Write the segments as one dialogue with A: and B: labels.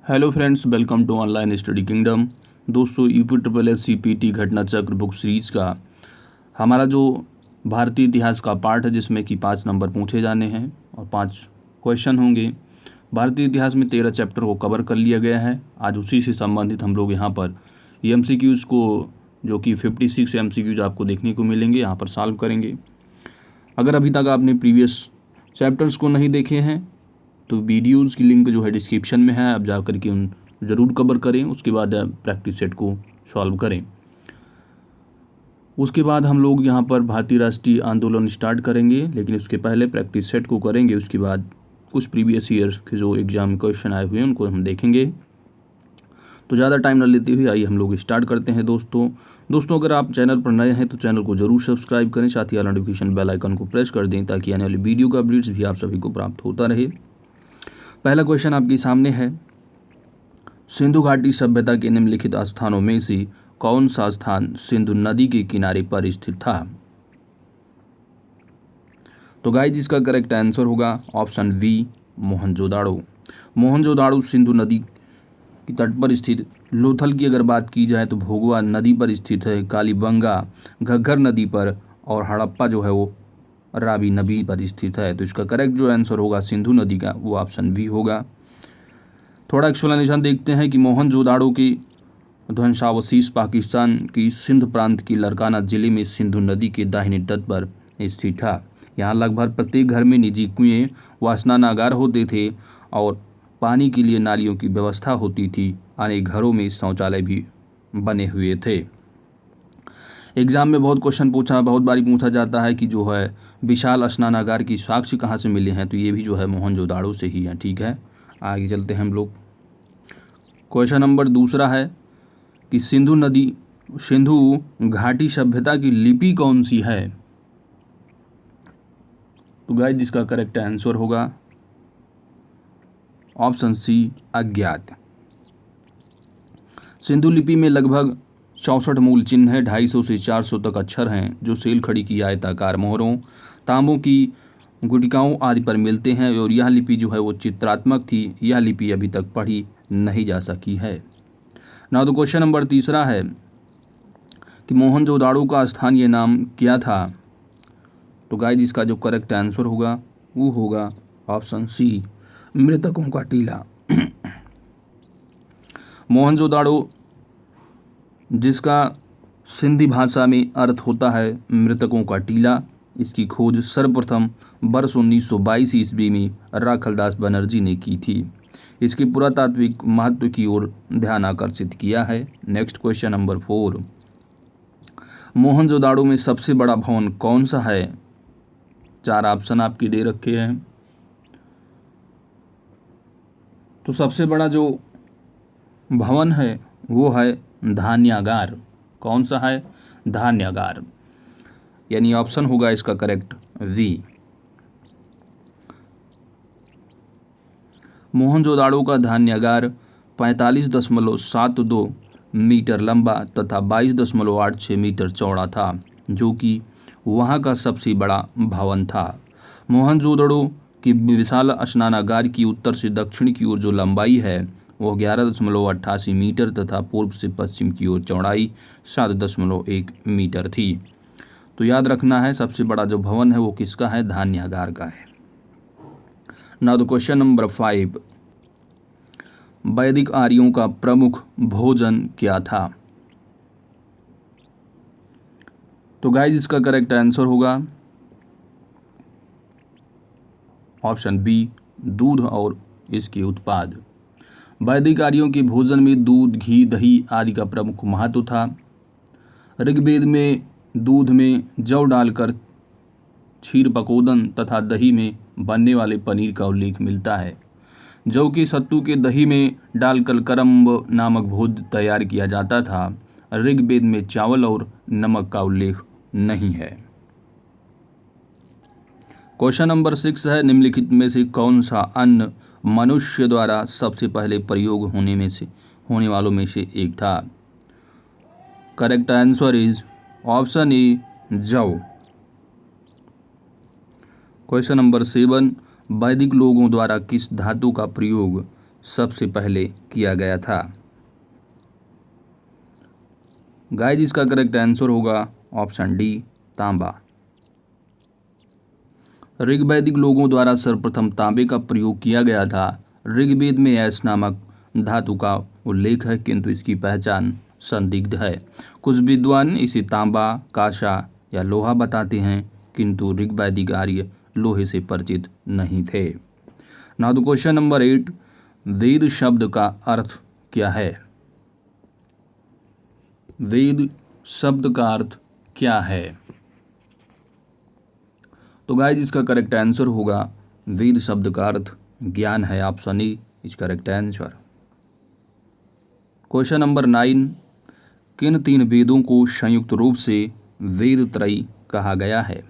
A: Hello friends, welcome to online study kingdom. दोस्तों, UP triple S CPT घटना चक्र book series का हमारा जो भारतीय इतिहास का पार्ट है, जिसमें कि 5 नंबर पूछे जाने हैं और 5 क्वेश्चन होंगे। भारतीय इतिहास में 13 चैप्टर को कवर कर लिया गया है। आज उसी से संबंधित हम लोग यहाँ पर MCQs को, जो कि 56 MCQs आपको देखने को मिलेंगे, यहाँ पर सॉल्व करेंगे। अगर अभी तक आपने प्रीवियस चैप्टर्स को नहीं देखे हैं तो वीडियोज़ की लिंक जो है डिस्क्रिप्शन में है, आप जा कर के उन ज़रूर कवर करें। उसके बाद प्रैक्टिस सेट को सॉल्व करें। उसके बाद हम लोग यहाँ पर भारतीय राष्ट्रीय आंदोलन स्टार्ट करेंगे, लेकिन उसके पहले प्रैक्टिस सेट को करेंगे। उसके बाद कुछ प्रीवियस ईयर्स के जो एग्ज़ाम क्वेश्चन आए हुए हैं उनको हम देखेंगे। तो ज़्यादा टाइम न लेते हुए आइए हम लोग स्टार्ट करते हैं। दोस्तों अगर आप चैनल पर नए हैं तो चैनल को ज़रूर सब्सक्राइब करें, साथ ही नोटिफिकेशन बेल आइकन को प्रेस कर दें ताकि आने वाली वीडियो का अपडेट्स भी आप सभी को प्राप्त होता रहे। पहला क्वेश्चन आपके सामने है, सिंधु घाटी सभ्यता के निम्नलिखित स्थानों में से कौन सा स्थान सिंधु नदी के किनारे पर स्थित था? तो गाइस, इसका करेक्ट आंसर होगा ऑप्शन बी, मोहनजोदाड़ो। मोहनजोदाड़ो सिंधु नदी की तट पर स्थित। लोथल की अगर बात की जाए तो भोगवा नदी पर स्थित है, कालीबंगा घग्गर नदी पर, और हड़प्पा जो है वो रावी नदी पर स्थित है। तो इसका करेक्ट जो आंसर होगा सिंधु नदी का, वो ऑप्शन बी होगा। थोड़ा एक्सप्लेनेशन देखते हैं कि मोहनजोदाड़ो की ध्वंसावशेष पाकिस्तान की सिंध प्रांत की लरकाना जिले में सिंधु नदी के दाहिने तट पर स्थित था। यहाँ लगभग प्रत्येक घर में निजी कुएं व स्नानागार होते थे और पानी के लिए नालियों की व्यवस्था होती थी। अनेक घरों में शौचालय भी बने हुए थे। एग्जाम में बहुत बारी पूछा जाता है कि जो है विशाल स्नानागार की साक्ष्य कहाँ से मिले हैं, तो ये भी जो है मोहनजोदाड़ो से ही है। ठीक है, आगे चलते हैं हम लोग। क्वेश्चन नंबर दूसरा है कि सिंधु घाटी सभ्यता की लिपि कौन सी है? तो गाइस, जिसका करेक्ट आंसर होगा ऑप्शन सी, अज्ञात। सिंधु लिपि में लगभग 64 मूल चिन्ह है, 250 से 400 तक अक्षर हैं जो सेल खड़ी की आयताकार मोहरों, तांबों की गुटिकाओं आदि पर मिलते हैं, और यह लिपि जो है वो चित्रात्मक थी। यह लिपि अभी तक पढ़ी नहीं जा सकी है। नाउ तो क्वेश्चन नंबर तीसरा है कि मोहनजोदाड़ो का स्थानीय नाम क्या था? तो गाइस, इसका जो करेक्ट आंसर होगा वो होगा ऑप्शन सी, मृतकों का टीला। मोहनजोदाड़ो, जिसका सिंधी भाषा में अर्थ होता है मृतकों का टीला, इसकी खोज सर्वप्रथम वर्ष 1922 ईस्वी में राखलदास बनर्जी ने की थी। इसके पुरातात्विक महत्व की ओर ध्यान आकर्षित किया है। नेक्स्ट क्वेश्चन नंबर 4, मोहनजोदाड़ो में सबसे बड़ा भवन कौन सा है? 4 ऑप्शन आपके दे रखे हैं। तो सबसे बड़ा जो भवन है वो है धान्यागार। कौन सा है? धान्यागार, यानी ऑप्शन होगा इसका करेक्ट वी। मोहनजोदाड़ो का धान्यागार 45.72 मीटर लंबा तथा 22.86 मीटर चौड़ा था, जो कि वहाँ का सबसे बड़ा भवन था। मोहनजोदड़ो के विशाल स्नानागार की उत्तर से दक्षिण की ओर जो लंबाई है वो 11.88 मीटर तथा पूर्व से पश्चिम की ओर चौड़ाई 7.1 मीटर थी। तो याद रखना है, सबसे बड़ा जो भवन है वो किसका है? धान्यागार का है। नाउ द क्वेश्चन नंबर 5, वैदिक आर्यों का प्रमुख भोजन क्या था? तो गाइस, इसका करेक्ट आंसर होगा ऑप्शन बी, दूध और इसके उत्पाद। वैदिक आर्यों के भोजन में दूध, घी, दही आदि का प्रमुख महत्व था। ऋग्वेद में दूध में जौ डालकर क्षीर पकोदन तथा दही में बनने वाले पनीर का उल्लेख मिलता है। जौ के सत्तू के दही में डालकर करम्ब नामक भोज्य तैयार किया जाता था। ऋग्वेद में चावल और नमक का उल्लेख नहीं है। क्वेश्चन नंबर 6 है, निम्नलिखित में से कौन सा अन्न मनुष्य द्वारा सबसे पहले प्रयोग होने वालों में से एक था? Correct answer is option A, जौ। क्वेश्चन नंबर 7, वैदिक लोगों द्वारा किस धातु का प्रयोग सबसे पहले किया गया था? गाइस इसका करेक्ट आंसर होगा ऑप्शन डी, तांबा। ऋग्वैदिक लोगों द्वारा सर्वप्रथम तांबे का प्रयोग किया गया था। ऋग्वेद में ऐस नामक धातु का उल्लेख है, किंतु इसकी पहचान संदिग्ध है। कुछ विद्वान इसे तांबा, कांसा या लोहा बताते हैं, किंतु ऋग्वैदिक आर्य लोहे से परिचित नहीं थे। नाउ द क्वेश्चन नंबर 8, वेद शब्द का अर्थ क्या है? वेद शब्द का अर्थ क्या है? तो गाइस इसका करेक्ट आंसर होगा वेद शब्द का अर्थ ज्ञान है। Option E is correct answer. Question number 9, किन 3 वेदों को संयुक्त रूप से वेद त्रयी कहा गया है?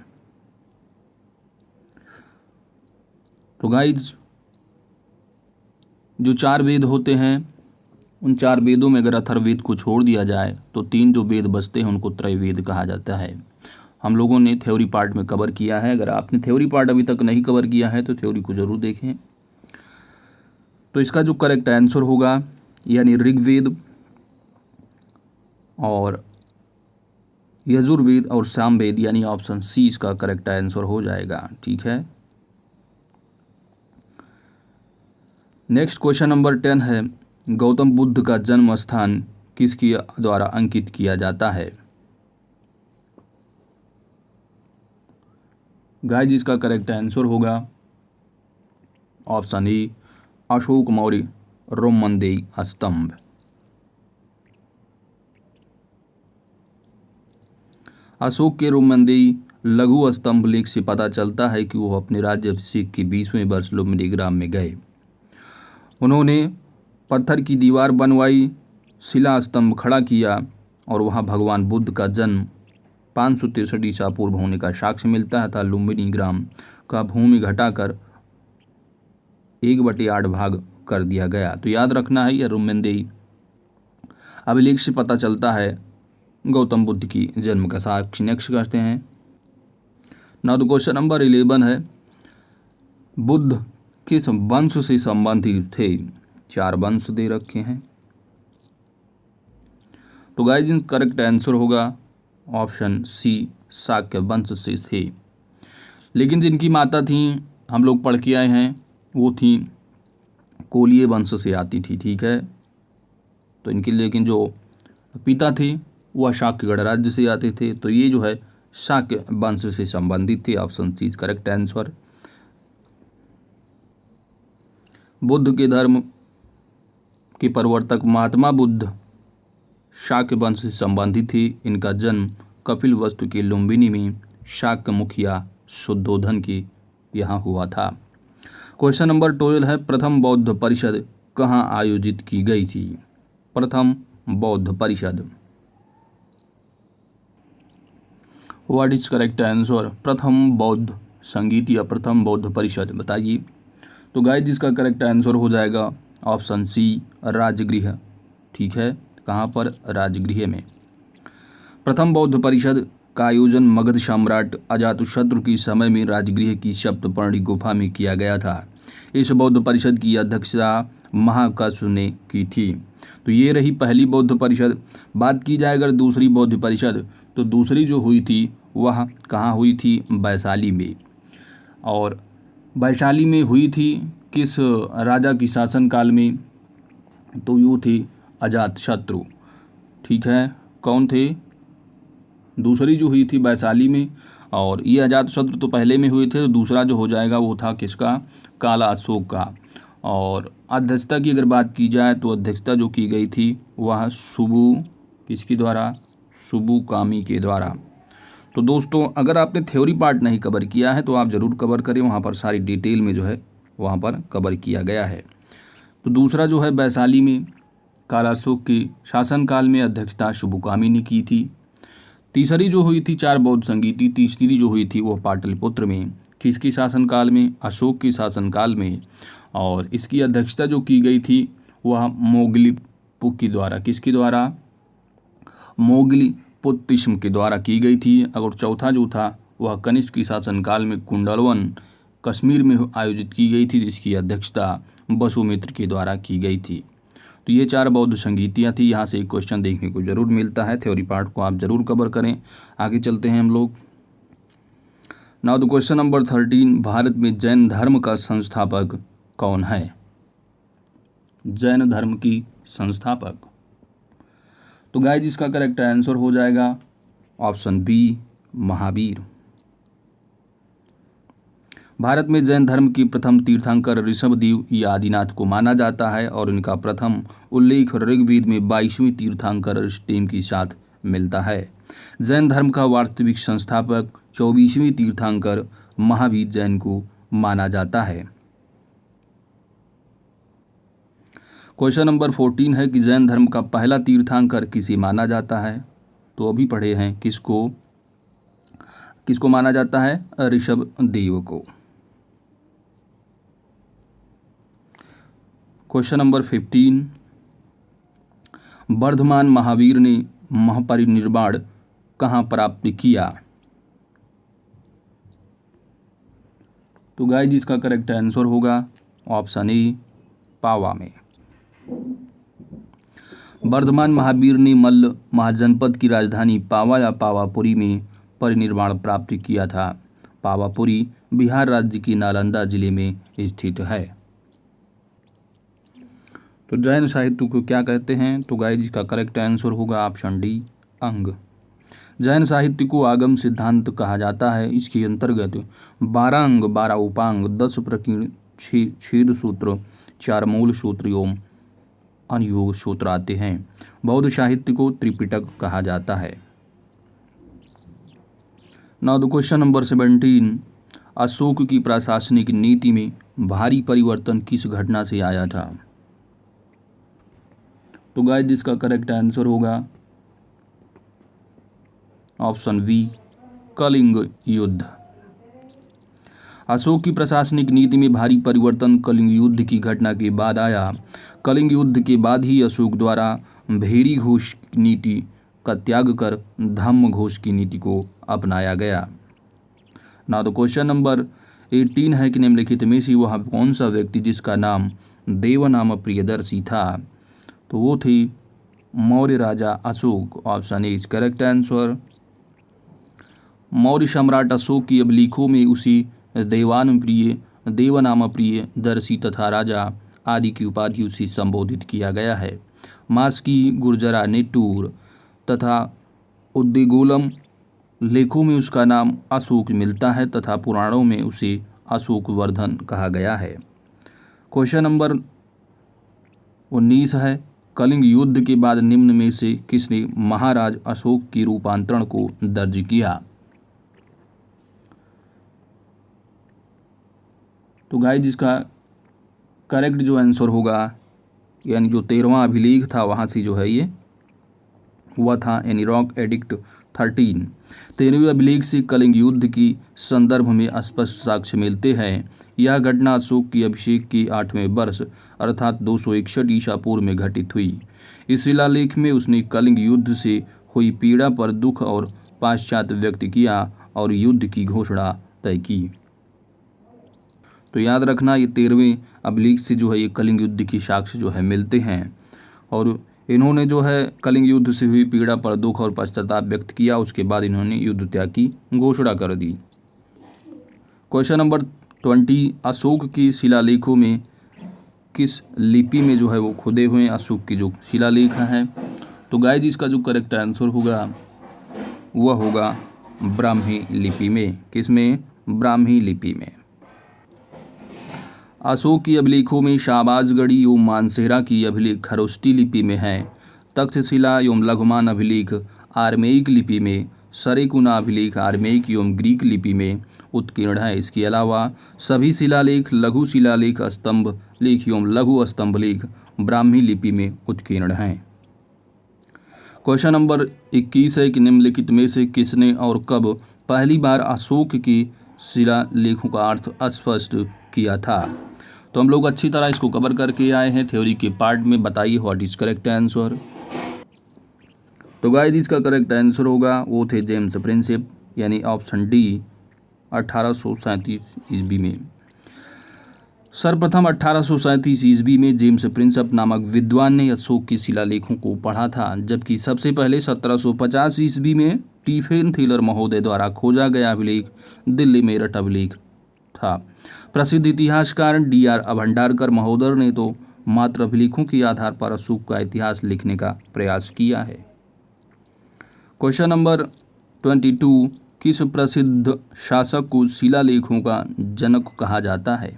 A: तो गाइस जो 4 वेद होते हैं, उन 4 वेदों में अगर अथर्ववेद को छोड़ दिया जाए तो 3 जो वेद बचते हैं उनको त्रैवेद कहा जाता है। हम लोगों ने थ्योरी पार्ट में कवर किया है। अगर आपने थ्योरी पार्ट अभी तक नहीं कवर किया है तो थ्योरी को जरूर देखें। तो इसका जो करेक्ट आंसर होगा यानी ऋग्वेद और यजुर्वेद और सामवेद यानी ऑप्शन सी इसका करेक्ट आंसर हो जाएगा। ठीक है। नेक्स्ट क्वेश्चन नंबर 10 है, गौतम बुद्ध का जन्म स्थान किसके द्वारा अंकित किया जाता है? गाइस इसका करेक्ट आंसर होगा ऑप्शन ए, अशोक मौर्य रोमनदेई स्तंभ। अशोक के रोमनदेई लघु स्तंभ लेख से पता चलता है कि वह अपने राज्याभिषेक के 20वें वर्ष लुम्बिनीग्राम में गए। उन्होंने पत्थर की दीवार बनवाई, शिला स्तंभ खड़ा किया और वहां भगवान बुद्ध का जन्म 563 ईसा पूर्व होने का साक्ष्य मिलता है। था लुम्बिनीग्राम का भूमि घटाकर 1/8 भाग कर दिया गया। तो याद रखना है, यह रोमनदेई अभिलेख से पता चलता है गौतम बुद्ध की जन्म का साक्ष्य। नेक्स्ट करते हैं। नाउ द क्वेश्चन नंबर 11 है, बुद्ध किस वंश से संबंधित थे? 4 वंश दे रखे हैं। तो गाइस करेक्ट आंसर होगा ऑप्शन सी, शाक्य वंश से थे। लेकिन जिनकी माता थी हम लोग पढ़ के आए हैं, वो थी कोलीय वंश से आती थी। ठीक है। तो इनके लेकिन जो पिता थे वह शाक्य गणराज्य से आते थे। तो ये जो है शाक्य वंश से संबंधित थे। Option C is correct answer. बुद्ध के धर्म के प्रवर्तक महात्मा बुद्ध शाक्य वंश से संबंधित थे। इनका जन्म कपिलवस्तु के लुम्बिनी में शाक्य मुखिया शुद्धोधन के यहाँ हुआ था। क्वेश्चन नंबर 12 है, प्रथम बौद्ध परिषद कहाँ आयोजित की गई थी? प्रथम बौद्ध परिषद, व्हाट इज करेक्ट आंसर? प्रथम बौद्ध संगीत या प्रथम बौद्ध परिषद, बताइए। तो गाइस इसका करेक्ट आंसर हो जाएगा ऑप्शन सी, राजगृह। ठीक है। कहाँ पर? राजगृह में। प्रथम बौद्ध परिषद का आयोजन मगध सम्राट अजातशत्रु के समय में राजगृह की सप्तपर्णी गुफा में किया गया था। इस बौद्ध परिषद की अध्यक्षता महाकश्यप ने की थी। तो ये रही पहली बौद्ध परिषद। बात की जाए अगर दूसरी बौद्ध परिषद, तो दूसरी जो हुई थी वह कहाँ हुई थी? वैशाली में। और वैशाली में हुई थी किस राजा की शासनकाल में? तो यूँ थी अजातशत्रु। ठीक है। कौन थे? दूसरी जो हुई थी वैशाली में, और ये अजातशत्रु तो पहले में हुए थे। तो दूसरा जो हो जाएगा वो था किसका? काला अशोक का। और अध्यक्षता की अगर बात की जाए तो अध्यक्षता जो की गई थी वह सुबु किसके द्वारा? सुबुकामी के द्वारा। तो दोस्तों अगर आपने थ्योरी पार्ट नहीं कवर किया है तो आप ज़रूर कवर करें, वहाँ पर सारी डिटेल में जो है वहाँ पर कवर किया गया है। तो दूसरा जो है वैशाली में काला अशोक के शासनकाल में अध्यक्षता सुबुकामी ने की थी। तीसरी जो हुई थी 4 बौद्ध संगीति, तीसरी जो हुई थी वो पाटलिपुत्र में। किसके शासनकाल में? अशोक के शासनकाल में। और इसकी अध्यक्षता जो की गई थी वह मोगलीपुक के द्वारा। किसके द्वारा? मोगलीपुत्तिस्म के द्वारा की गई थी। और चौथा जो था वह कनिष्क के शासनकाल में कुंडलवन कश्मीर में आयोजित की गई थी, जिसकी अध्यक्षता बसुमित्र के द्वारा की गई थी। तो ये 4 बौद्ध संगीतियाँ थी। यहाँ से एक क्वेश्चन देखने को जरूर मिलता है, थ्योरी पार्ट को आप जरूर कवर करें। आगे चलते हैं हम लोग। Now the question number 13, Bharat में जैन धर्म का संस्थापक कौन है? जैन धर्म की संस्थापक, तो गाइस इसका करेक्ट आंसर हो जाएगा ऑप्शन बी, महावीर। भारत में जैन धर्म की प्रथम तीर्थंकर ऋषभदेव या आदिनाथ को माना जाता है और इनका प्रथम उल्लेख ऋग्वेद में 22वें तीर्थंकर ऋषिदेव के साथ मिलता है। जैन धर्म का वास्तविक संस्थापक 24वें तीर्थंकर महावीर जैन को माना जाता है। क्वेश्चन नंबर 14 है कि जैन धर्म का पहला तीर्थंकर किसे माना जाता है? तो अभी पढ़े हैं किसको माना जाता है? ऋषभदेव को। क्वेश्चन नंबर 15, वर्धमान महावीर ने महापरिनिर्वाण कहाँ प्राप्त किया? तो गाइस इसका करेक्ट आंसर होगा ऑप्शन ए, पावा में। वर्धमान महावीर ने मल्ल महाजनपद की राजधानी पावा या पावापुरी में परिनिर्वाण प्राप्त किया था। पावापुरी बिहार राज्य के नालंदा जिले में स्थित है। तो जैन साहित्य को क्या कहते हैं? तो गाइस इसका करेक्ट आंसर होगा ऑप्शन डी, अंग। जैन साहित्य को आगम सिद्धांत कहा जाता है। इसके अंतर्गत 12 अंग, 12 उपांग, 10 प्रकीर्ण, 6 छेद सूत्र, 4 मूल सूत्र एवं अनुयोग सूत्र आते हैं। बौद्ध साहित्य को त्रिपिटक कहा जाता है। Now the question number 17, Ashok की प्रशासनिक नीति में भारी परिवर्तन किस घटना से आया था? तो गाइस इसका करेक्ट आंसर होगा ऑप्शन बी, कलिंग युद्ध। अशोक की प्रशासनिक नीति में भारी परिवर्तन कलिंग युद्ध की घटना के बाद आया। कलिंग युद्ध के बाद ही अशोक द्वारा भेरी घोष नीति का त्याग कर धम्म घोष की नीति को अपनाया गया। नाउ द क्वेश्चन नंबर 18 है कि निम्नलिखित में से वह कौन सा व्यक्ति जिसका नाम देवनाम प्रियदर्शी था? तो वो थे मौर्य राजा Ashoka. Option A is correct answer. Maurya सम्राट अशोक की अभिलेखों में उसे देवनाम प्रिय दर्शी तथा राजा आदि की उपाधियों से संबोधित किया गया है। मास्की, गुर्जरा, नेटूर तथा उद्देगोलम लेखों में उसका नाम अशोक मिलता है तथा पुराणों में उसे अशोक वर्धन कहा गया है। क्वेश्चन नंबर 19 है, कलिंग युद्ध के बाद निम्न में से किसने महाराज अशोक के रूपांतरण को दर्ज किया? तो गाइस जिसका करेक्ट जो आंसर होगा, यानी जो 13वां अभिलेख था वहाँ से जो है ये हुआ था एनीरॉक एडिक्ट 13। 13वें अभिलेख से कलिंग युद्ध की संदर्भ में स्पष्ट साक्ष्य मिलते हैं। यह घटना अशोक की अभिषेक के 8वें वर्ष अर्थात 261 ईसा पूर्व में घटित हुई। इस शिलालेख में उसने कलिंग युद्ध से हुई पीड़ा पर दुख और पाश्चात्य व्यक्त किया और युद्ध की घोषणा तय की। तो याद रखना ये 13वें अभिलेख से जो है ये कलिंग युद्ध की साक्ष्य जो है मिलते हैं और इन्होंने जो है कलिंग युद्ध से हुई पीड़ा पर दुख और पश्चाताप व्यक्त किया। उसके बाद इन्होंने युद्ध त्याग की घोषणा कर दी। क्वेश्चन नंबर 20, अशोक के शिलालेखों में किस लिपि में जो है वो खुदे हुए अशोक के जो शिलालेख हैं? तो गाइस इसका जो करेक्ट आंसर होगा वह होगा ब्राह्मी लिपि में। किस में? ब्राह्मी लिपि में। अशोक की अभिलेखों में शाहबाजगढ़ी एवं मानसेहरा की अभिलेख खरोष्टी लिपि में है। तक्षशिला एवं लघुमान अभिलेख आर्मेयिक लिपि में, सरेकुना अभिलेख आर्मेयिक एवं ग्रीक लिपि में उत्कीर्ण है। इसके अलावा सभी शिलालेख, लघु शिलालेख, स्तंभ लेख एवं लघु स्तंभ लेख ब्राह्मी लिपि में उत्कीर्ण हैं। क्वेश्चन नंबर 21 है कि निम्नलिखित में से किसने और कब पहली बार अशोक के शिलालेखों का अर्थ स्पष्ट किया था? तो हम लोग अच्छी तरह इसको कवर करके आए हैं थ्योरी के पार्ट में। बताइए व्हाट इज करेक्ट आंसर। तो गाइस इसका करेक्ट आंसर होगा वो थे जेम्स प्रिंसेप, यानी ऑप्शन डी 1837 ईस्वी में। सर्वप्रथम 1837 ईस्वी में जेम्स प्रिंसअप नामक विद्वान ने अशोक के शिलालेखों को पढ़ा था, जबकि सबसे पहले 1750 ईस्वी में स्टीफेन थिलर महोदय द्वारा खोजा गया अभिलेख दिल्ली मेरठ अभिलेख था। प्रसिद्ध इतिहासकार D.R. भंडारकर महोदय ने तो मात्र अभिलेखों के आधार पर अशोक का इतिहास लिखने का प्रयास किया है। क्वेश्चन नंबर 22, किस प्रसिद्ध शासक को शिलालेखों का जनक कहा जाता है?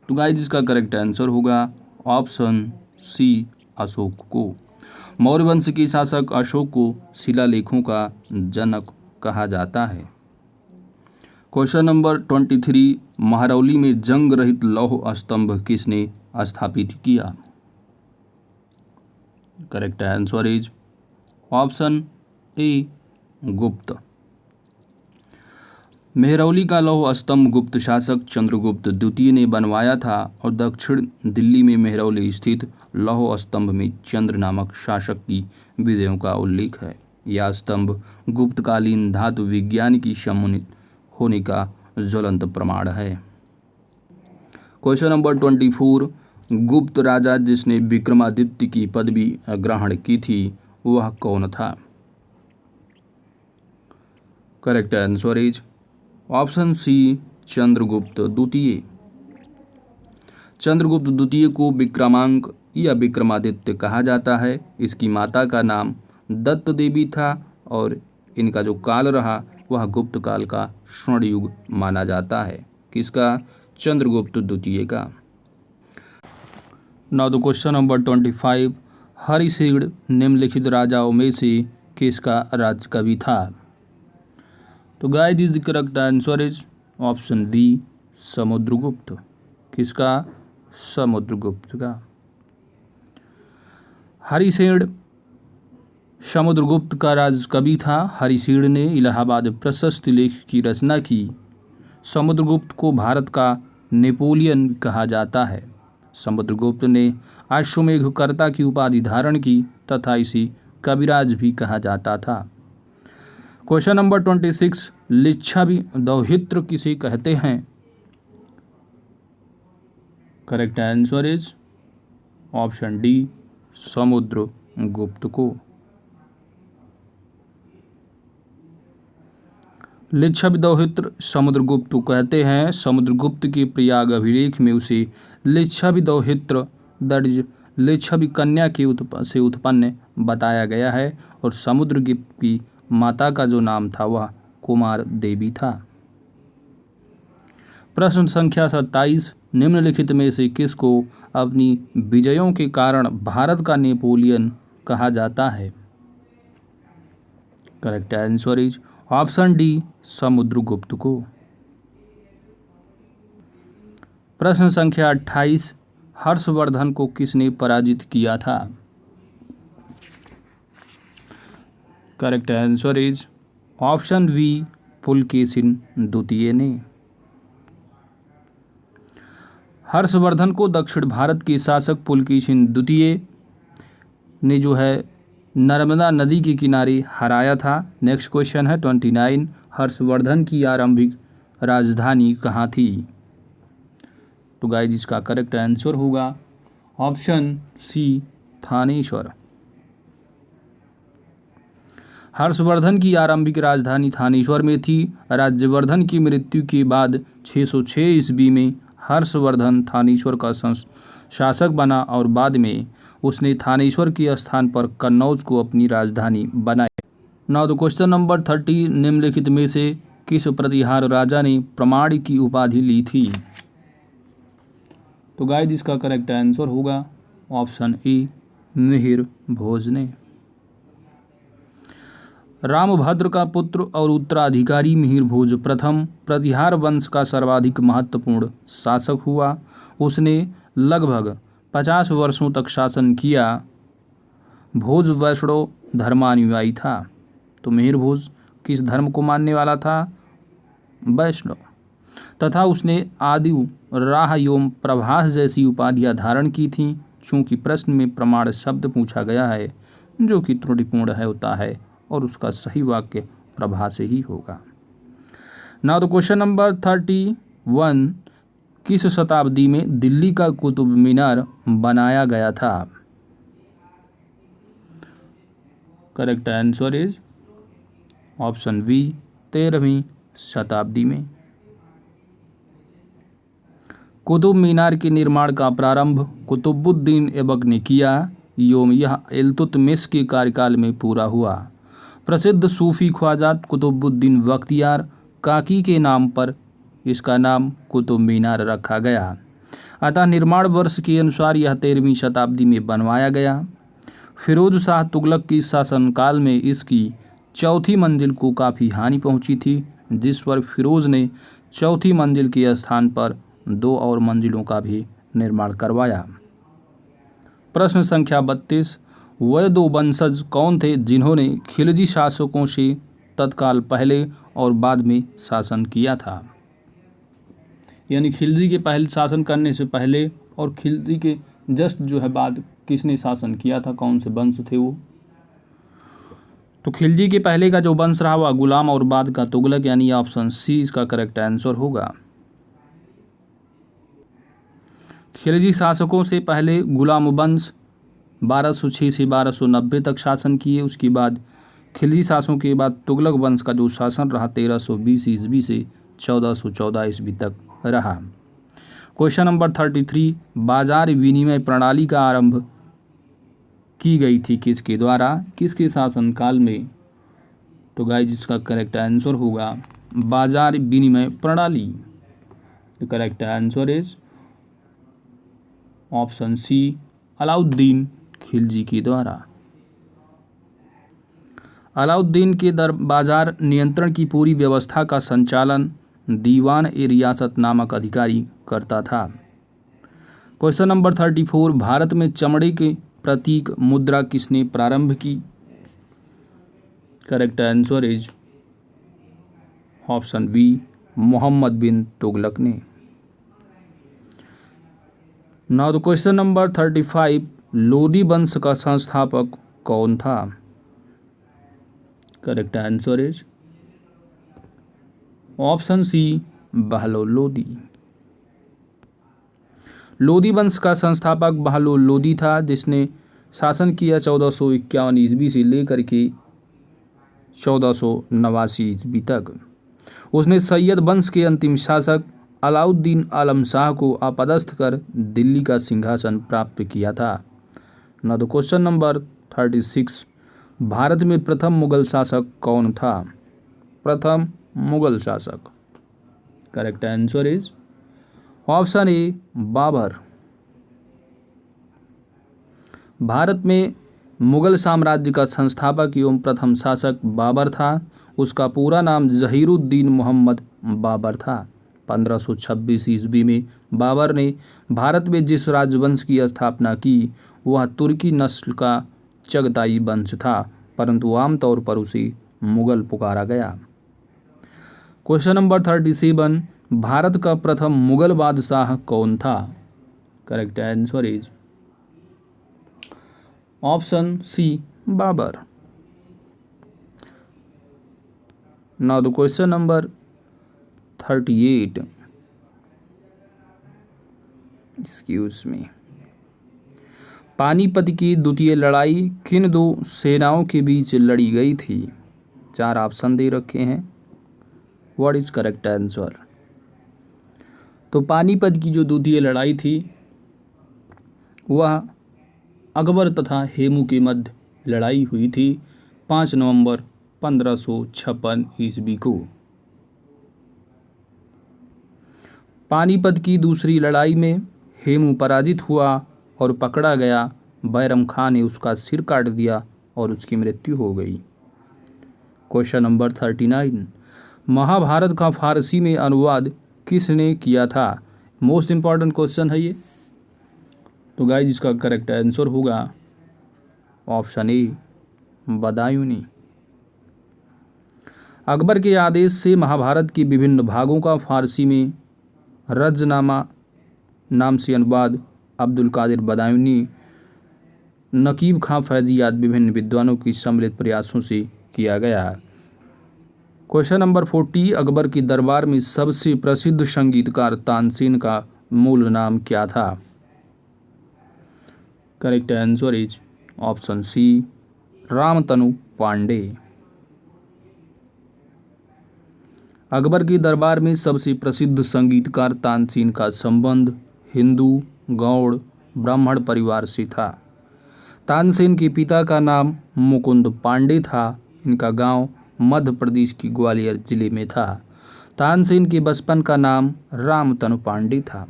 A: तो गाइस इसका करेक्ट आंसर होगा ऑप्शन सी, अशोक को। मौर्य वंश के शासक अशोक को शिलालेखों का जनक कहा जाता है। क्वेश्चन नंबर 23, महरौली में जंग रहित लौह स्तंभ किसने स्थापित किया? करेक्ट आंसर इज ऑप्शन ए, गुप्त। महरौली का लौह स्तंभ गुप्त शासक चंद्रगुप्त द्वितीय ने बनवाया था और दक्षिण दिल्ली में महरौली स्थित लौह स्तंभ में चंद्र नामक शासक की विजयों का उल्लेख है। यह स्तंभ गुप्तकालीन धातु विज्ञान की सम्मानित होने का ज्वलंत प्रमाण है। क्वेश्चन नंबर 24, गुप्त राजा जिसने विक्रमादित्य की पदवी ग्रहण की थी वह कौन था? Correct answer is option C, Chandragupta द्वितीय। चंद्रगुप्त द्वितीय को विक्रमांक या विक्रमादित्य कहा जाता है। इसकी माता का नाम दत्त देवी था और इनका जो काल रहा वह गुप्त काल का स्वर्ण युग माना जाता है। किसका? चंद्रगुप्त द्वितीय का। Now the question number 25, Harisena निम्नलिखित राजाओं में से किसका राजकवि था? तो guys is the correct answer is option B, Samudragupta. किसका? समुद्रगुप्त का। हरिसेन समुद्रगुप्त का राजकवि था। हरिसेन ने इलाहाबाद प्रशस्ति लेख की रचना की। समुद्रगुप्त को भारत का नेपोलियन कहा जाता है। समुद्रगुप्त ने अश्वमेधकर्ता की उपाधि धारण की तथा इसे कविराज भी कहा जाता था। क्वेश्चन नंबर 26, लिच्छवी दौहित्र किसे कहते हैं? Correct answer is option D, Samudragupta को। लिच्छवी दौहित्र समुद्रगुप्त को कहते हैं। समुद्रगुप्त के प्रयाग अभिलेख में उसे लिच्छवी दौहित्र दर्ज लिच्छवी कन्या के से उत्पन्न बताया गया है और समुद्रगुप्त की माता का जो नाम था वह कुमार देवी था। प्रश्न संख्या 27, निम्नलिखित में से किसको अपनी विजयों के कारण भारत का नेपोलियन कहा जाता है? Correct answer is option D, Samudragupta को। प्रश्न संख्या 28, हर्षवर्धन को किसने पराजित किया था? Correct answer is option B, Pulakeshin द्वितीय ने। हर्षवर्धन को दक्षिण भारत के शासक पुलकेशिन द्वितीय ने जो है नर्मदा नदी के किनारे हराया था। नेक्स्ट क्वेश्चन है 29, हर्षवर्धन की आरंभिक राजधानी कहाँ थी? तो गाइस इसका करेक्ट आंसर होगा ऑप्शन सी, थानेश्वर। हर्षवर्धन की आरंभिक राजधानी थानेश्वर में थी। राज्यवर्धन की मृत्यु के बाद 606 ईस्वी में हर्षवर्धन थानेश्वर का शासक बना और बाद में उसने थानेश्वर के स्थान पर कन्नौज को अपनी राजधानी बनाई। नाउ द क्वेश्चन नंबर 30, निम्नलिखित में से किस प्रतिहार राजा ने प्रमाण की उपाधि ली थी? तो गाइस इसका करेक्ट आंसर होगा ऑप्शन ए, मिहिर भोज ने। रामभद्र का पुत्र और उत्तराधिकारी मिहिर भोज प्रथम प्रतिहार वंश का सर्वाधिक महत्वपूर्ण शासक हुआ। उसने लगभग 50 वर्षों तक शासन किया। भोज वैष्णव धर्मानुयायी था। तो मिहिर भोज किस धर्म को मानने वाला था? वैष्णव। तथा उसने आदि राह एवं प्रभास जैसी उपाधियां धारण की थीं। चूंकि प्रश्न में प्रमाण शब्द पूछा गया है जो कि त्रुटिपूर्ण है होता है और उसका सही वाक्य प्रभा से ही होगा। नाउ द क्वेश्चन नंबर 31, किस शताब्दी में दिल्ली का कुतुब मीनार बनाया गया था? Correct answer is option B 13वीं शताब्दी में। कुतुब मीनार के निर्माण का प्रारंभ कुतुबुद्दीन ऐबक ने किया एवं यह इल्तुतमिश के कार्यकाल में पूरा हुआ। प्रसिद्ध सूफी ख्वाजा कुतुबुद्दीन बख्तियार काकी के नाम पर इसका नाम कुतुब मीनार रखा गया। अतः निर्माण वर्ष के अनुसार यह 13वीं शताब्दी में बनवाया गया। फिरोज शाह तुगलक की शासनकाल में इसकी चौथी मंजिल को काफ़ी हानि पहुंची थी, जिस पर फिरोज ने चौथी मंजिल के स्थान पर 2 और मंजिलों का भी निर्माण करवाया। प्रश्न संख्या 32, वह 2 वंशज कौन थे जिन्होंने खिलजी शासकों से तत्काल पहले और बाद में शासन किया था? यानी खिलजी के पहले शासन करने से पहले और खिलजी के जस्ट जो है बाद किसने शासन किया था, कौन से वंश थे वो? तो खिलजी के पहले का जो वंश रहा वह गुलाम और बाद का तुगलक, यानी ऑप्शन सी इसका करेक्ट आंसर होगा। खिलजी शासकों से पहले गुलाम वंश 1206 से 1290 तक शासन किए। उसके बाद खिलजी शासकों के बाद तुगलक वंश का जो शासन रहा 1320 ईस्वी से 1414 ईस्वी तक रहा। क्वेश्चन नंबर 33, बाजार विनिमय प्रणाली का आरंभ की गई थी किसके द्वारा, किसके शासनकाल में? तो गाइस इसका करेक्ट आंसर होगा बाजार विनिमय प्रणाली। The correct answer is option C Alauddin Khilji के द्वारा। अलाउद्दीन के बाजार नियंत्रण की पूरी व्यवस्था का संचालन दीवान-ए-रियासत नामक अधिकारी करता था। क्वेश्चन नंबर 34, भारत में चमड़े के प्रतीक मुद्रा किसने प्रारंभ की? Correct answer is option B Mohammad bin Tughlaq ने। Now the question number 35, Lodi वंश का संस्थापक कौन था? Correct answer is option C Bahlol Lodi. Lodi वंश का संस्थापक बहलोल लोदी था, जिसने शासन किया 1451 ईस्वी से लेकर के 1489 ईस्वी तक। उसने सैयद वंश के अंतिम शासक अलाउद्दीन आलम शाह को अपदस्थ कर दिल्ली का सिंहासन प्राप्त किया था। Now the question number 36, Bharat में प्रथम मुगल शासक कौन था? प्रथम मुगल शासक, correct answer is option A Babur. Bharat में मुगल साम्राज्य का संस्थापक एवं प्रथम शासक बाबर था। उसका पूरा नाम जहीरुद्दीन मोहम्मद बाबर था। 1526 ईस्वी में बाबर ने भारत में जिस राजवंश की स्थापना की वह तुर्की नस्ल का चगताई वंश था, परंतु आमतौर पर उसे मुगल पुकारा गया। क्वेश्चन नंबर 37, भारत का प्रथम मुगल बादशाह कौन था? Correct answer is option C Babur. Now the question number 38, excuse me, Panipat की द्वितीय लड़ाई किन 2 सेनाओं के बीच लड़ी गई थी? 4 ऑप्शन दे रखे हैं। What is correct answer? तो पानीपत की जो द्वितीय लड़ाई थी वह अकबर तथा हेमू के मध्य लड़ाई हुई थी 5 नवंबर 1556 ईस्वी को। पानीपत की दूसरी लड़ाई में हेमू पराजित हुआ और पकड़ा गया। बैरम खान ने उसका सिर काट दिया और उसकी मृत्यु हो गई। क्वेश्चन नंबर 39, महाभारत का फारसी में अनुवाद किसने किया था? मोस्ट इम्पॉर्टेंट क्वेश्चन है ये। तो गाइस इसका करेक्ट आंसर होगा ऑप्शन ए बदायूनी। अकबर के आदेश से महाभारत के विभिन्न भागों का फारसी में रजनामा नाम से अनुवाद अब्दुल कादिर बदायूनी, नकीब खां फैजी आदि विभिन्न विद्वानों की सम्मिलित प्रयासों से किया गया। क्वेश्चन नंबर 40, अकबर के दरबार में सबसे प्रसिद्ध संगीतकार तानसेन का मूल नाम क्या था? Correct answer is option C, Ramtanu Pandey. Akbar के दरबार में सबसे प्रसिद्ध संगीतकार तानसेन का संबंध हिंदू, गौड़, ब्राह्मण परिवार से था। तानसेन के पिता का नाम मुकुंद पांडे था। इनका गांव मध्य प्रदेश की ग्वालियर जिले में था। तानसेन के बचपन का नाम रामतनु पांडे था।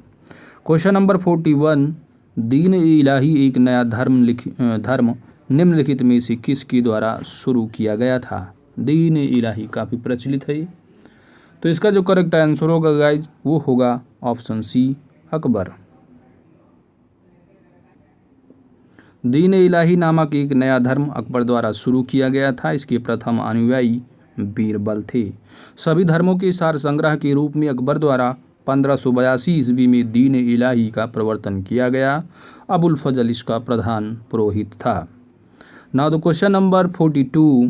A: क्वेश्चन नंबर 41, दीन ए इलाही एक नया धर्म निम्नलिखित में से किसके द्वारा शुरू किया गया था? दीन ए इलाही काफ़ी प्रचलित है ये। तो इसका जो करेक्ट आंसर होगा गाइज वो होगा ऑप्शन सी, अकबर। दीन ए इलाही नामक एक नया धर्म अकबर द्वारा शुरू किया गया था। इसके प्रथम अनुयायी बीरबल थे। सभी धर्मों के सार संग्रह के रूप में अकबर द्वारा 1582 ईस्वी में दीन ए इलाही का प्रवर्तन किया गया। अबुल फजल इसका प्रधान पुरोहित था। नाउ द क्वेश्चन नंबर 42,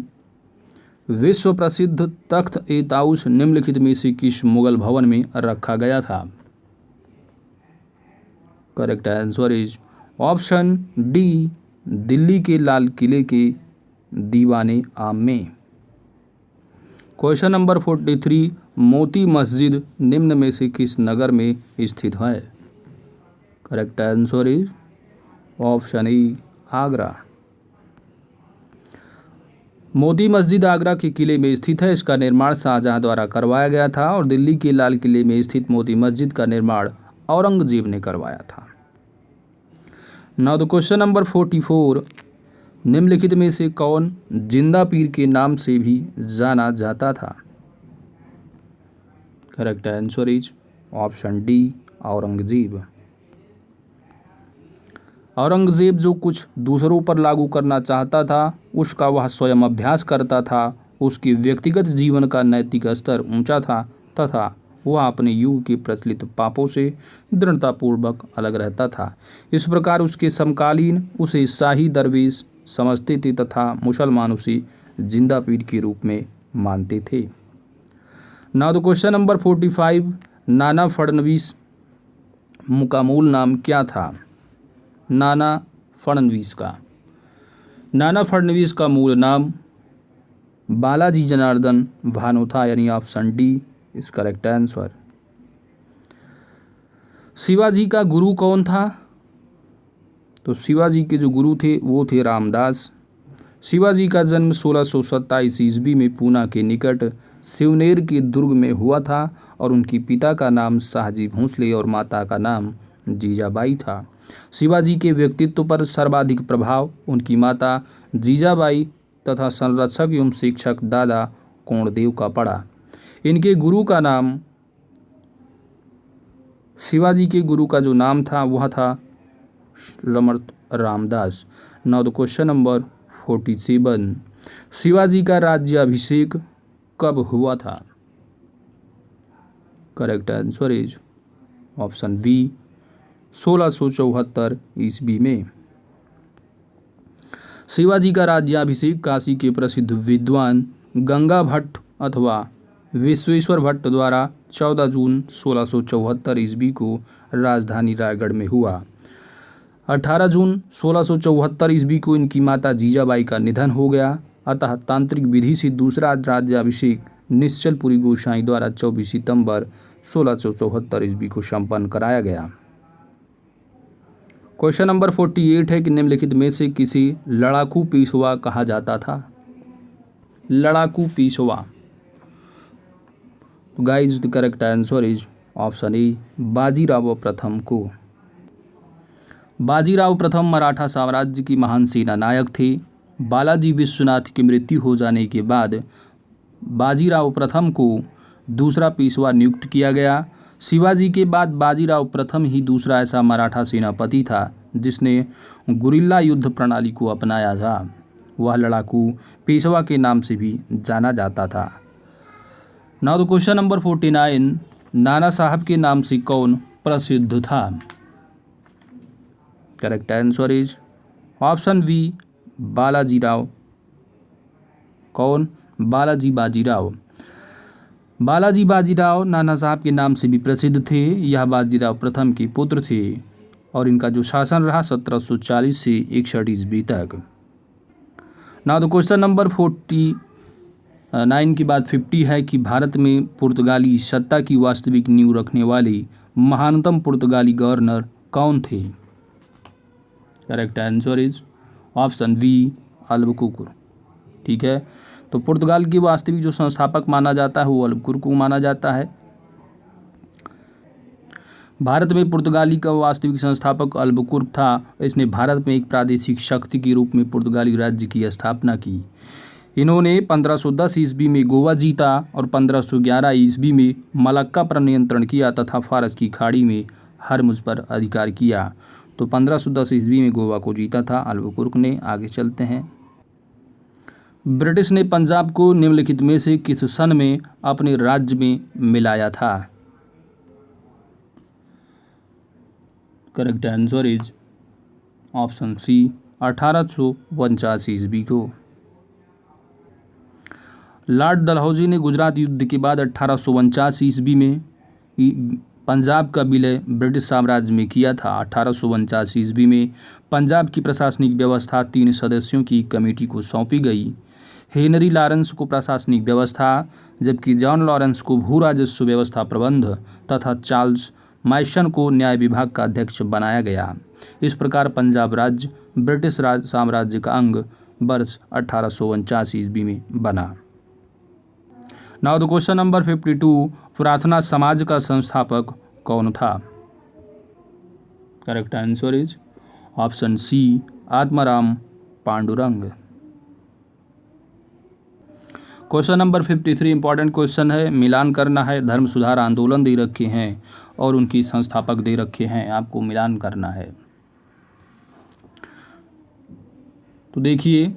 A: विश्व प्रसिद्ध तख्त ए ताउस निम्नलिखित में से किस मुगल भवन में रखा गया था? Correct answer is option D, Delhi के लाल किले के दीवाने आम में। क्वेश्चन नंबर 43, मोती मस्जिद निम्न में से किस नगर में स्थित है? करेक्ट आंसर इज ऑप्शन ए, आगरा। मोती मस्जिद आगरा के किले में स्थित है। इसका निर्माण शाहजहां द्वारा करवाया गया था और दिल्ली के लाल किले में स्थित मोती मस्जिद का निर्माण औरंगजेब ने करवाया था। नाउ द क्वेश्चन नंबर 44, निम्नलिखित में से कौन जिंदा पीर के नाम से भी जाना जाता था? Correct answer is option D, Aurangzeb. Aurangzeb जो कुछ दूसरों पर लागू करना चाहता था उसका वह स्वयं अभ्यास करता था। उसके व्यक्तिगत जीवन का नैतिक स्तर ऊंचा था तथा वह अपने युग के प्रचलित पापों से दृढ़तापूर्वक अलग रहता था। इस प्रकार उसके समकालीन उसे शाही दरवेश समझते थे तथा मुसलमान उसे जिंदा पीर के रूप में मानते थे। Now the question number 45, Nana Phadnavis का मूल नाम क्या था? नाना फडणवीस का मूल नाम बालाजी जनार्दन भानु था, यानी option D is correct answer. Shivaji का गुरु कौन था? तो शिवाजी के जो गुरु थे वो थे रामदास। शिवाजी का जन्म 1627 ईस्वी में पूना के निकट शिवनेर के दुर्ग में हुआ था और उनके पिता का नाम शाहजी भोंसले और माता का नाम जीजाबाई था। शिवाजी के व्यक्तित्व पर सर्वाधिक प्रभाव उनकी माता जीजाबाई तथा संरक्षक एवं शिक्षक दादा कोंडदेव का पड़ा। इनके गुरु का नाम, शिवाजी के गुरु का जो नाम था वह था Samarth Ramdas. Now the question number 47, Shivaji का राज्याभिषेक कब हुआ था? Correct answer is option B, 1674 ईस्वी में। शिवाजी का राज्याभिषेक काशी के प्रसिद्ध विद्वान गंगा भट्ट अथवा विश्वेश्वर भट्ट द्वारा 14 जून 1674 ईस्वी को राजधानी रायगढ़ में हुआ। 18 जून 1674 ईस्वी को इनकी माता जीजाबाई का निधन हो गया। अतः तांत्रिक विधि से दूसरा राज्याभिषेक निश्चलपुरी गोसाई द्वारा 24 सितंबर 1674 ईस्वी को संपन्न कराया गया। क्वेश्चन नंबर 48 है कि निम्नलिखित में से किसी लड़ाकू पेशवा कहा जाता था? लड़ाकू Peshwa, guys the correct answer is option ए, बाजीराव प्रथम को। बाजीराव प्रथम मराठा साम्राज्य की महान सेना नायक थे। बालाजी विश्वनाथ की मृत्यु हो जाने के बाद बाजीराव प्रथम को दूसरा पेशवा नियुक्त किया गया। शिवाजी के बाद बाजीराव प्रथम ही दूसरा ऐसा मराठा सेनापति था जिसने गुरिल्ला युद्ध प्रणाली को अपनाया था। वह लड़ाकू पेशवा के नाम से भी जाना जाता था। नाउ द क्वेश्चन नंबर 49, नाना साहब के नाम से कौन प्रसिद्ध था? Correct answer is option B, Balajirao. कौन? बालाजी बाजीराव। बालाजी बाजीराव नाना साहब के नाम से भी प्रसिद्ध थे। यह बाजीराव प्रथम के पुत्र थे और इनका जो शासन रहा 1740 से 61 ईस्वी तक। ना तो क्वेश्चन नंबर 49 की बात 50 है कि भारत में पुर्तगाली सत्ता की वास्तविक नींव रखने वाले महानतम पुर्तगाली गवर्नर कौन थे? Correct answer is option B Albuquerque. ठीक है, तो पुर्तगाल की वास्तविक जो संस्थापक माना जाता है वो अल्बुकुर्क को माना जाता है। भारत में पुर्तगाली का वास्तविक संस्थापक अल्बुकुर्क था। इसने भारत में एक प्रादेशिक शक्ति के रूप में पुर्तगाली राज्य की स्थापना की। इन्होंने 1510 ईस्वी में गोवा जीता और 1511 ईस्वी में मलक्का पर नियंत्रण किया तथा फारस की खाड़ी में हरमुज पर अधिकार किया। तो 1510 ईस्वी में गोवा को जीता था अल्बुकुर्क ने। आगे चलते हैं। ब्रिटिश ने पंजाब को निम्नलिखित में से किस सन में अपने राज्य में मिलाया था? Correct answer is option C 1849 ईस्वी को। लॉर्ड डलहौजी ने गुजरात युद्ध के बाद 1849 ईस्वी में पंजाब का विलय ब्रिटिश साम्राज्य में किया था। 1849 ईस्वी में पंजाब की प्रशासनिक व्यवस्था 3 सदस्यों की कमेटी को सौंपी गई। हेनरी लॉरेंस को प्रशासनिक व्यवस्था, जबकि जॉन लॉरेंस को भू राजस्व व्यवस्था प्रबंध तथा चार्ल्स माइसन को न्याय विभाग का अध्यक्ष बनाया गया। इस प्रकार पंजाब राज्य ब्रिटिश साम्राज्य का अंग वर्ष 1849 ईस्वी में बना। नाउ द क्वेश्चन नंबर 52, प्रार्थना समाज का संस्थापक कौन था? Correct answer is option C Atmaram Pandurang. Question number 53 important question है। मिलान करना है। धर्म सुधार आंदोलन दे रखे हैं और उनकी संस्थापक दे रखे हैं, आपको मिलान करना है। तो देखिए,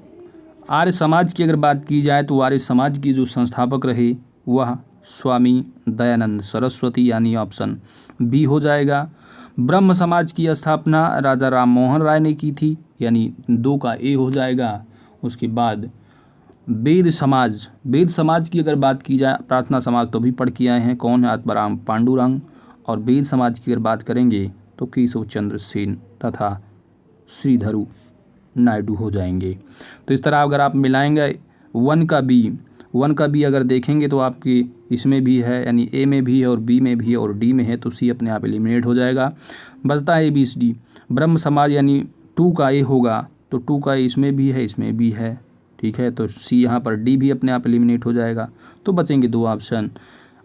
A: आर्य समाज की अगर बात की जाए तो आर्य समाज की जो संस्थापक रहे वह स्वामी दयानंद सरस्वती, यानी ऑप्शन बी हो जाएगा। ब्रह्म समाज की स्थापना राजा राम मोहन राय ने की थी, यानी 2 का ए हो जाएगा। उसके बाद वेद समाज की अगर बात की जाए, प्रार्थना समाज तो भी पढ़ के आए हैं, कौन है? आत्माराम पांडुरंग। और वेद समाज की अगर बात करेंगे तो केशव चंद्र सेन तथा श्रीधरु नायडू हो जाएंगे। तो इस तरह अगर आप मिलाएंगे 1 का बी अगर देखेंगे तो आपकी इसमें भी है, यानी ए में भी है और बी में भी है और डी में है, तो सी अपने आप एलिमिनेट हो जाएगा। बचता है ABCD। ब्रह्म समाज यानी 2 का ए होगा, तो 2 का ए इसमें भी है, इसमें भी है। ठीक है, तो सी यहाँ पर डी भी अपने आप एलिमिनेट हो जाएगा। तो बचेंगे 2 ऑप्शन।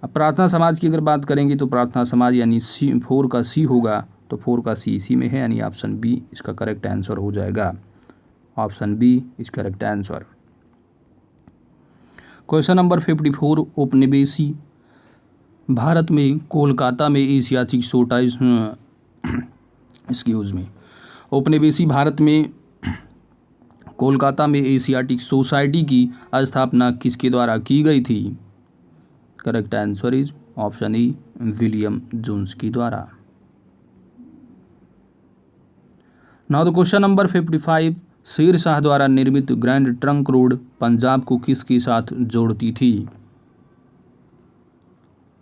A: अब प्रार्थना समाज की अगर बात करेंगे तो प्रार्थना समाज यानी 4 का सी होगा, तो 4 का सी इसी में है, यानी ऑप्शन बी इसका करेक्ट आंसर हो जाएगा। Option B is correct answer. Question number 54, औपनिवेशी भारत में कोलकाता में एशियाटिक औपनिवेशी भारत में कोलकाता में एशियाटिक सोसाइटी की स्थापना किसके द्वारा की गई थी? Correct answer is option E William Jones के द्वारा। Now the question number 55, Sher Shah द्वारा निर्मित ग्रैंड ट्रंक रोड पंजाब को किसके साथ जोड़ती थी?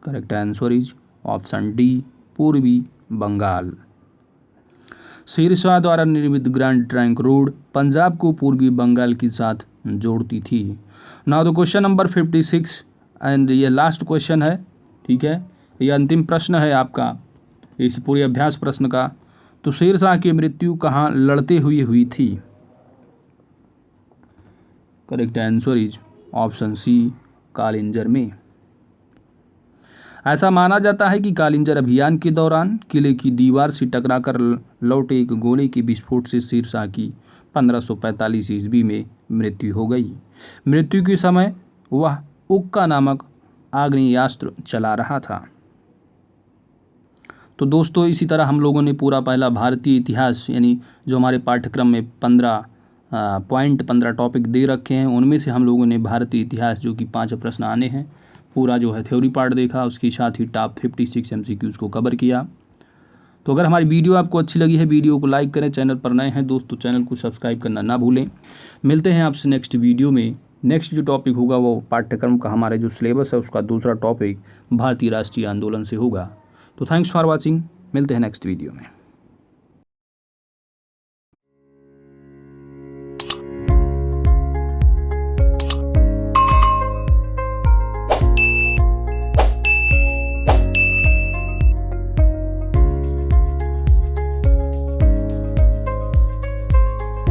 A: Correct answer is option D पूर्वी बंगाल। शेर शाह द्वारा निर्मित ग्रैंड ट्रंक रोड पंजाब को पूर्वी बंगाल के साथ जोड़ती थी। Now the question number 56 and ये लास्ट क्वेश्चन है। ठीक है, ये अंतिम प्रश्न है आपका इस पूरे अभ्यास प्रश्न का। तो शेर शाह की मृत्यु कहाँ लड़ते हुए हुई थी? Correct answer is option C Kalinjar में। ऐसा माना जाता है कि कालिंजर अभियान के दौरान किले की दीवार से टकराकर लौटे एक गोले के विस्फोट से शेर शाह की 1545 ईस्वी में मृत्यु हो गई। मृत्यु के समय वह उक्का नामक आग्नेयास्त्र चला रहा था। तो दोस्तों, इसी तरह हम लोगों ने पूरा पहला भारतीय इतिहास, यानी जो हमारे पाठ्यक्रम में 15 टॉपिक दे रखे हैं, उनमें से हम लोगों ने भारतीय इतिहास जो कि 5 प्रश्न आने हैं, पूरा जो है थ्योरी पार्ट देखा, उसके साथ ही टॉप 56 MCQs को कवर किया। तो अगर हमारी वीडियो आपको अच्छी लगी है, वीडियो को लाइक करें, चैनल पर नए हैं दोस्तों चैनल को सब्सक्राइब करना ना भूलें। मिलते हैं आपसे नेक्स्ट वीडियो में, नेक्स्ट जो टॉपिक होगा वो पाठ्यक्रम का हमारे जो सिलेबस है उसका दूसरा टॉपिक भारतीय राष्ट्रीय आंदोलन से होगा। तो थैंक्स फॉर वॉचिंग, मिलते हैं नेक्स्ट वीडियो में।